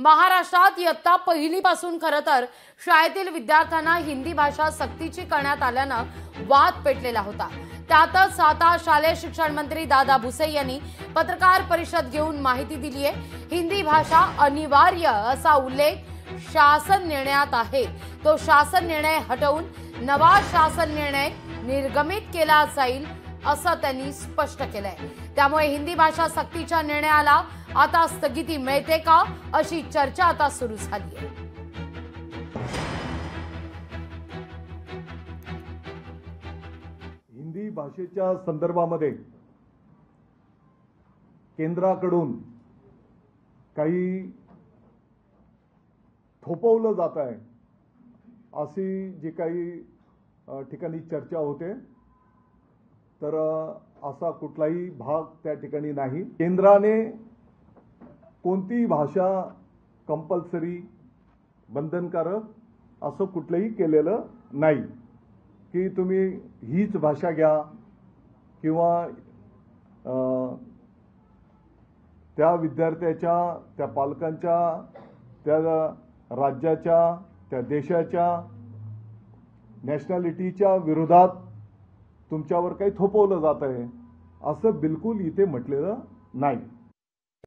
महाराष्ट्रात इयत्ता पहिलीपासून खरं तर शाळेतील विद्यार्थ्यांना हिंदी भाषा सक्तीची करण्यात आल्यानं वाद पेटलेला होता। त्यातच आता शालेय शिक्षण मंत्री दादा भुसे यांनी पत्रकार परिषद घेऊन माहिती दिली आहे। हिंदी भाषा अनिवार्य असा उल्लेख शासन निर्णयात आहे, तो शासन निर्णय हटवून नवा शासन निर्णय निर्गमित केला जाईल असं त्यांनी स्पष्ट केलंय। त्यामुळे हिंदी भाषा सक्तीच्या निर्णयाला आता स्थगिती मिळते का अशी चर्चा आता सुरू झाली आहे। हिंदी भाषेच्या संदर्भामध्ये केंद्राकडून काही थोपवलं जात आहे अशी जी काही ठिकाणी चर्चा होते, तर असा कुठलाही भाग त्या ठिकाणी नाही। केंद्राने कोणती भाषा कंपल्सरी बंधनकारक असं कुठलंही केलेलं नाही की तुम्ही हीच भाषा घ्या किंवा त्या विद्यार्थ्याच्या, त्या पालकांच्या, त्या राज्याच्या, त्या देशाच्या नॅशनॅलिटीच्या विरोधात तुमच्यावर काही थोपवलं जात आहे असं बिलकुल इथे म्हटलेलं नाही।